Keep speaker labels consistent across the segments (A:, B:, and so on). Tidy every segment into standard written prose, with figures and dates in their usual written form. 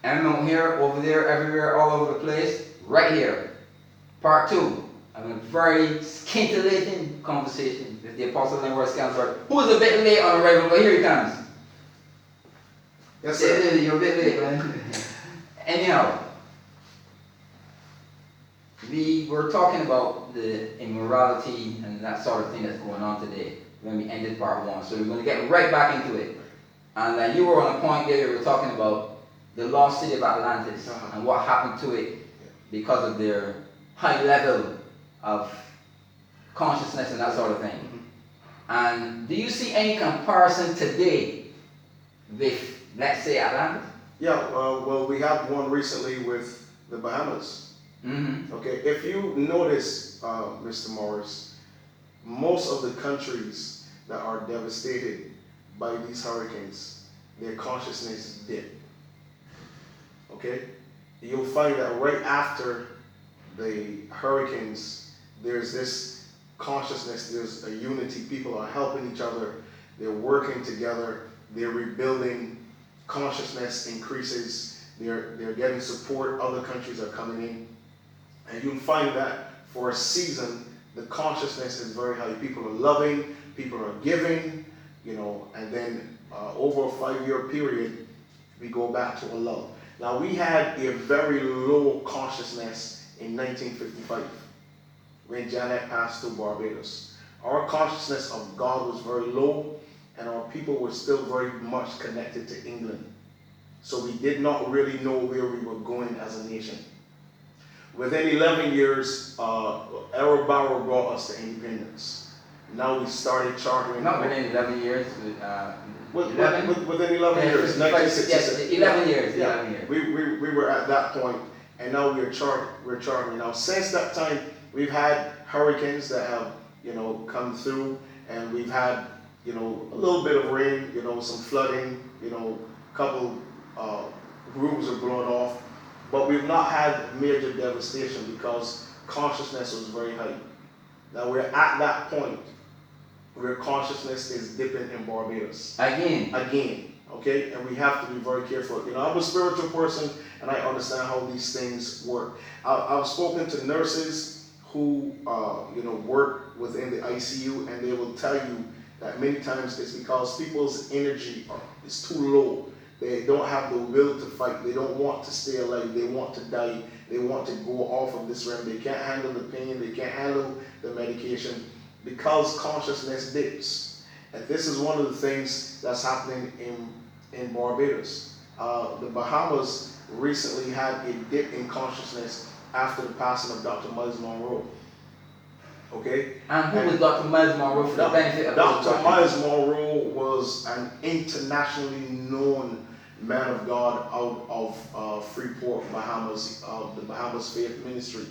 A: M out here, over there, everywhere, all over the place, right here. Part 2. I'm a very scintillating conversation with the Apostle and Word Counselor, who is a bit late on arrival, but here he comes.
B: Yes, sir.
A: You're a bit late, man. Anyhow, we were talking about the immorality and that sort of thing that's going on today when we ended part 1. So we're going to get right back into it. And you were on a point there, you were talking about the lost city of Atlantis and what happened to it because of their high level of consciousness and that sort of thing. And do you see any comparison today with, let's say, Atlantis?
B: Yeah, well, we have one recently with the Bahamas. Okay, if you notice, Mr. Morris, most of the countries that are devastated by these hurricanes, their consciousness dip. Okay, you'll find that right after the hurricanes, there's this consciousness, there's a unity, people are helping each other, they're working together, they're rebuilding, consciousness increases, they're getting support, other countries are coming in. And you'll find that for a season, the consciousness is very high. People are loving, people are giving, and then over a 5-year period, we go back to a lull. Now, we had a very low consciousness in 1955 when Janet passed through Barbados. Our consciousness of God was very low, and our people were still very much connected to England. So we did not really know where we were going as a nation. Within 11 years, Errol Barrow brought us to independence. Now we started chartering.
A: Not within 11 years.
B: Within 11 years, 1966.
A: Yes, 11 years.
B: Yeah.
A: 11 years.
B: We were at that point, and now we're chartering. Now, since that time, we've had hurricanes that have, come through, and we've had, a little bit of rain, some flooding, a couple roofs are blown off. But we've not had major devastation because consciousness was very high. Now we're at that point where consciousness is dipping in Barbados.
A: Again,
B: okay? And we have to be very careful. I'm a spiritual person and I understand how these things work. I've spoken to nurses who, work within the ICU, and they will tell you that many times it's because people's energy is too low. They don't have the will to fight. They don't want to stay alive. They want to die. They want to go off of this realm. They can't handle the pain. They can't handle the medication because consciousness dips. And this is one of the things that's happening in Barbados. The Bahamas recently had a dip in consciousness after the passing of Dr. Miles Monroe. Okay?
A: And who was Dr. Miles Monroe for the benefit of
B: Dr. Miles Monroe was an internationally known man of God out of Freeport, Bahamas, the Bahamas Faith Ministry.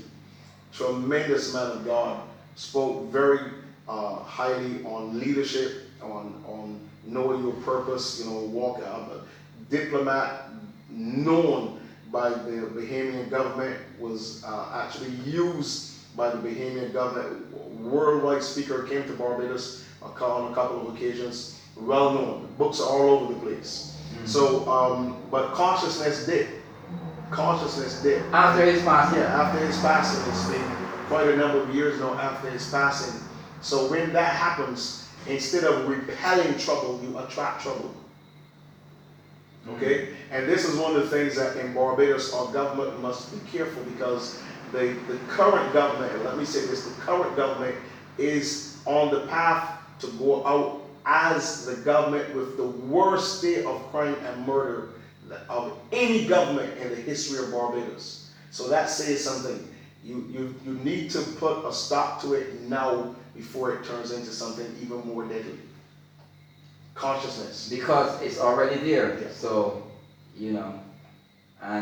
B: Tremendous man of God, spoke very highly on leadership, on knowing your purpose, walk out. A diplomat known by the Bahamian government, was actually used by the Bahamian government. Worldwide speaker, came to Barbados on a couple of occasions, well known. Books are all over the place. So, but consciousness did.
A: After his passing?
B: Yeah, after his passing. It's been quite a number of years now after his passing. So when that happens, instead of repelling trouble, you attract trouble. Okay? And this is one of the things that in Barbados, our government must be careful, because the current government, let me say this, the current government is on the path to go out as the government with the worst state of crime and murder of any government in the history of Barbados. So that says something. You need to put a stop to it now before it turns into something even more deadly. Consciousness.
A: Because it's already there.
B: Yeah.
A: So, and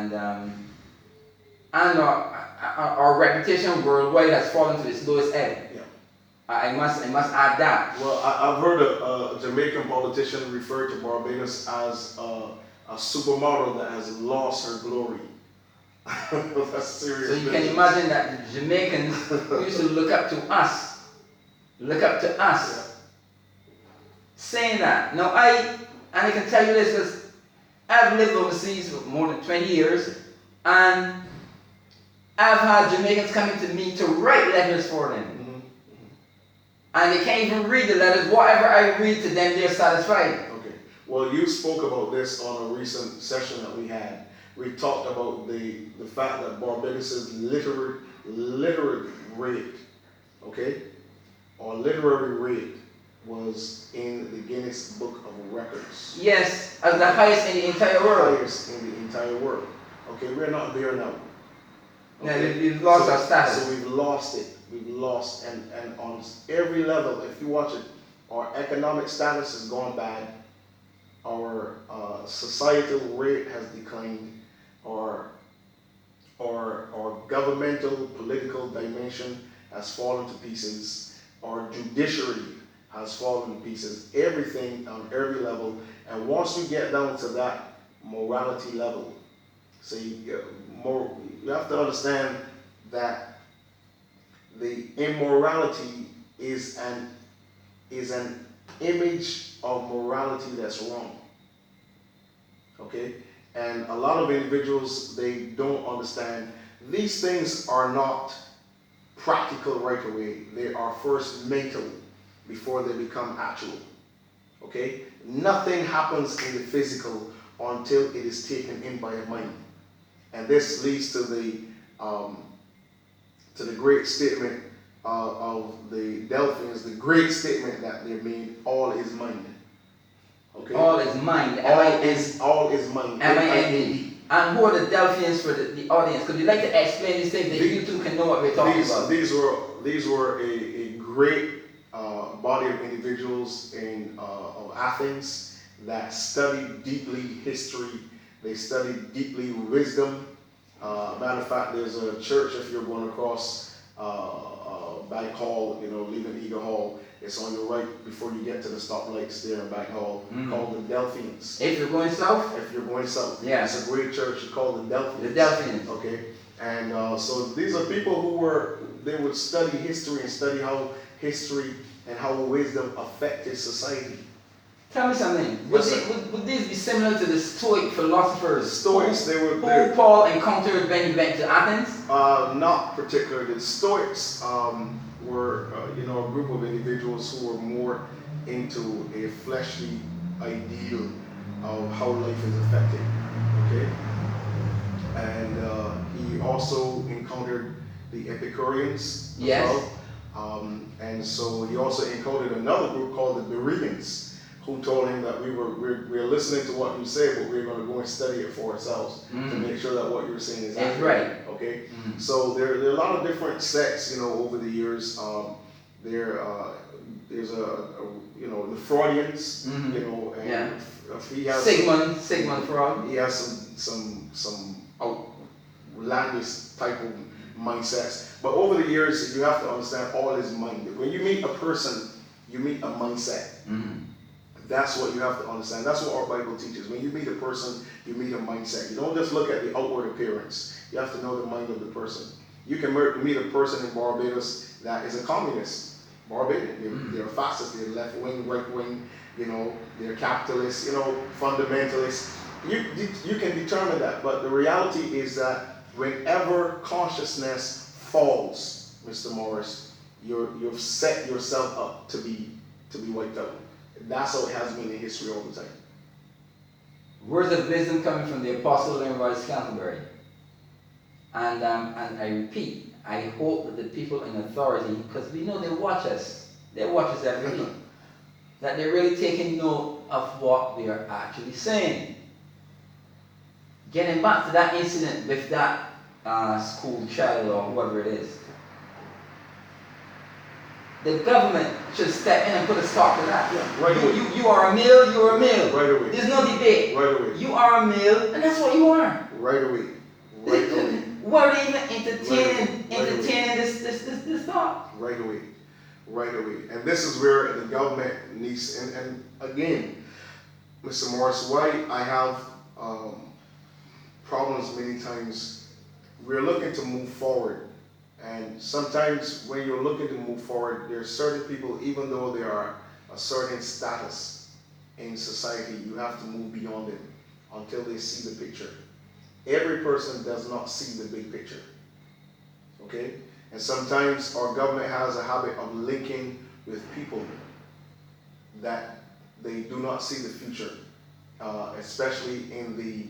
A: our reputation worldwide has fallen to its lowest ebb.
B: Yeah.
A: I must add that.
B: Well, I've heard a Jamaican politician refer to Barbados as a supermodel that has lost her glory. That's serious.
A: So you can imagine that the Jamaicans used to look up to us, saying that. Now I can tell you this, because I've lived overseas for more than 20 years, and I've had Jamaicans coming to me to write letters for them.
B: Mm-hmm.
A: And they can't even read the letters. Whatever I read to them, they're satisfied.
B: Okay. Well, you spoke about this on a recent session that we had. We talked about the fact that Barbados' literary rate, okay, or literary rate was in the Guinness Book of Records.
A: Yes, as the highest in the entire world.
B: Highest in the entire world. Okay, we're not there now.
A: Okay. Yeah, we've lost our status.
B: So we've lost it. We've lost, and on every level, if you watch it, our economic status has gone bad. Our societal rate has declined. Our governmental, political dimension has fallen to pieces. Our judiciary has fallen to pieces. Everything on every level. And once you get down to that morality level, see, you have to understand that the immorality is an image of morality that's wrong. Okay? And a lot of individuals, they don't understand these things are not practical right away. They are first mental before they become actual. Okay? Nothing happens in the physical until it is taken in by a mind. And this leads to the great statement of the Delphians, the great statement that they made, all is mind. Okay?
A: All is mind.
B: All is mind.
A: M-I-N-D. And who are the Delphians for the audience? Could you like to explain these things that you two can know what we're talking about?
B: These were a great body of individuals of Athens that studied deeply history. They studied deeply wisdom. Matter of fact, there's a church, if you're going across Bank Hall, leaving Eagle Hall, it's on your right before you get to the stoplights there in Bank Hall, called the Delphians.
A: If you're going south?
B: If you're going south.
A: Yeah.
B: It's a great church called the Delphians.
A: The Delphians.
B: Okay. And so these are people they would study history and study how history and how wisdom affected society.
A: Tell me something. Would these be similar to the Stoic philosophers?
B: Stoics,
A: who Paul encountered when he went to Athens?
B: Not particularly. The Stoics were, a group of individuals who were more into a fleshly ideal of how life is affected. Okay, and he also encountered the Epicureans.
A: Yes.
B: Well. And so he also encountered another group called the Bereans, who told him that we're listening to what you say, but we're going to go and study it for ourselves to make sure that what you're saying is accurate.
A: Right.
B: Okay. So there are a lot of different sects, over the years. There's the Freudians, and he has
A: Sigmund Freud.
B: He has some outlandish type of mindsets. But over the years, you have to understand all is mind. When you meet a person, you meet a mindset. That's what you have to understand. That's what our Bible teaches. When you meet a person, you meet a mindset. You don't just look at the outward appearance. You have to know the mind of the person. You can meet a person in Barbados that is a communist. Barbadian. They're fascists. They're left wing, right wing. They're capitalists. Fundamentalists. You can determine that. But the reality is that whenever consciousness falls, Mr. Morris, you've set yourself up to be wiped out. That's how it has been in history all the time.
A: Words of wisdom coming from the Apostle Leonard Scantlebury. And I repeat, I hope that the people in authority, because we know they watch us every week, that they're really taking note of what we are actually saying. Getting back to that incident with that school child or whoever it is, the government should step in and put a stop to that.
B: Yeah, right away.
A: You are a male, you are a male.
B: Right away.
A: There's no debate.
B: Right away.
A: You are a male, and that's what you are.
B: Right away. Right away.
A: Why are they even entertaining this thought?
B: Right away. Right away. And this is where the government needs, and again, Mr. Morris, why I have problems many times. We're looking to move forward. And sometimes when you're looking to move forward, there are certain people, even though they are a certain status in society, you have to move beyond them until they see the picture. Every person does not see the big picture. Okay? And sometimes our government has a habit of linking with people that they do not see the future, especially in the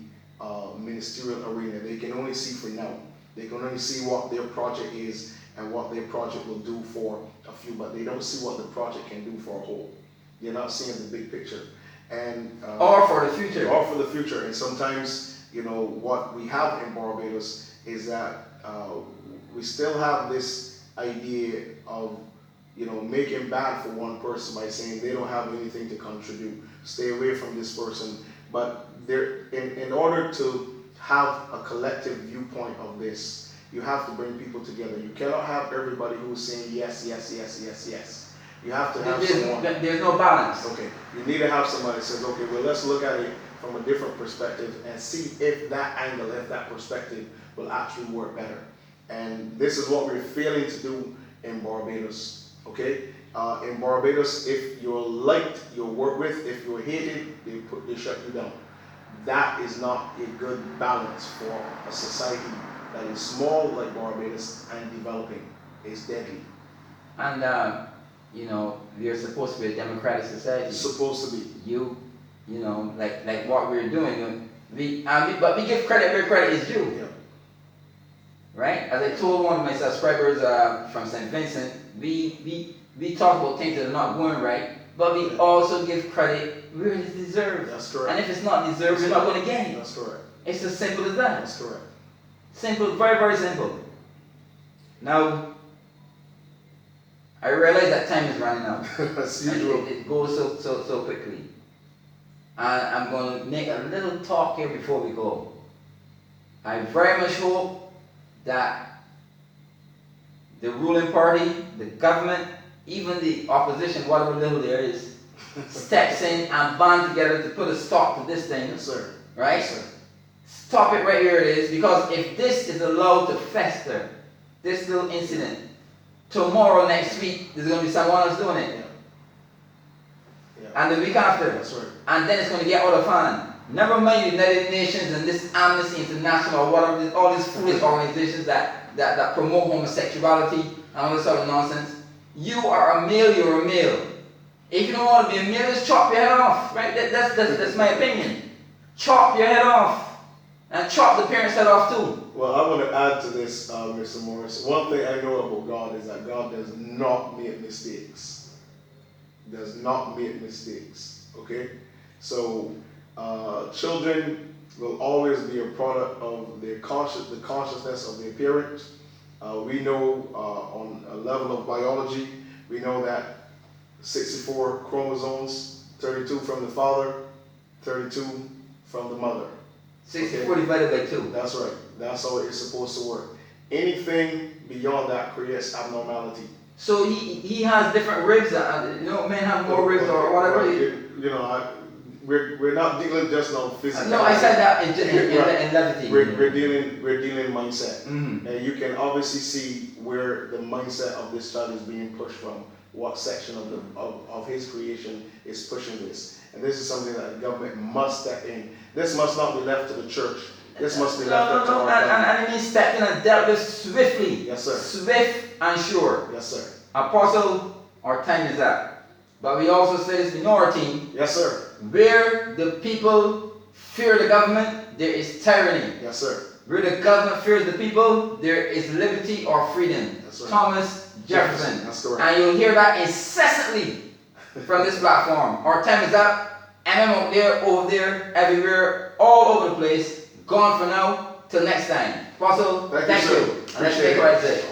B: ministerial arena. They can only see for now. They can only see what their project is and what their project will do for a few, but they don't see what the project can do for a whole. They're not seeing the big picture. And
A: or for the future.
B: Or for the future. And sometimes, what we have in Barbados is that we still have this idea of, making bad for one person by saying they don't have anything to contribute. Stay away from this person. But in order to have a collective viewpoint of this, you have to bring people together. You cannot have everybody who's saying yes, yes, yes, yes, yes. You have to have someone.
A: There's no balance.
B: Okay. You need to have somebody that says, okay, well, let's look at it from a different perspective and see if that angle, if that perspective will actually work better. And this is what we're failing to do in Barbados. Okay? In Barbados, if you're liked, you'll work with. If you're hated, they shut you down. That is not a good balance for a society that is small like Barbados and developing. It's deadly.
A: And we're supposed to be a democratic society.
B: It's supposed to be.
A: Like what we're doing. But we give credit where credit is due.
B: Yeah.
A: Right? As I told one of my subscribers from St. Vincent, we talk about things that are not going right, but we also give credit where it is deserved.
B: That's correct.
A: And if it's not deserved, we're not going to get it.
B: That's correct.
A: It's as simple as that.
B: That's correct.
A: Simple, very, very simple. Now, I realize that time is running out.
B: That's usual.
A: It goes so quickly. And I'm going to make a little talk here before we go. I very much hope that the ruling party, the government, even the opposition, whatever little there is, steps in and band together to put a stop to this thing.
B: Yes, sir.
A: Right?
B: Yes, sir.
A: Stop it right here it is, because if this is allowed to fester, this little incident, tomorrow, next week, there's going to be someone else doing it.
B: Yeah. Yeah.
A: And the week after.
B: That's right.
A: And then it's going to get out of hand. Never mind the United Nations and this Amnesty International or whatever, all these foolish organizations that promote homosexuality and all this sort of nonsense. You are a male, you're a male. If you don't want to be a male, just chop your head off. Right? That's my opinion. Chop your head off. And chop the parents' head off too.
B: Well, I want to add to this, Mr. Morris. One thing I know about God is that God does not make mistakes. Does not make mistakes. Okay? So, children will always be a product of the consciousness of their parents. We know on a level of biology, we know that 64 chromosomes, 32 from the father, 32 from the mother.
A: 64 divided by 2.
B: That's right. That's how it's supposed to work. Anything beyond that creates abnormality.
A: So he has different ribs. Men have more ribs or whatever.
B: We're not dealing just on physical.
A: No, I said that in levity.
B: We're dealing mindset,
A: Mm-hmm.
B: and you can obviously see where the mindset of this child is being pushed from. What section of his creation is pushing this, and this is something that the government must step in. This must not be left to the church. This must be left up to our government.
A: And it means stepped in and dealt with swiftly.
B: Yes, sir.
A: Swift and sure.
B: Yes, sir.
A: Apostle, our time is up. But we also say this minority.
B: Yes, sir.
A: Where the people fear the government, there is tyranny.
B: Yes, sir.
A: Where the government fears the people, there is liberty or freedom.
B: That's right.
A: Thomas Jefferson.
B: That's correct.
A: And you'll hear that incessantly from this platform. Our time is up. M.M Out There, over there, everywhere, all over the place. Gone for now. Till next time. Apostle, thank you. And let's take what I say.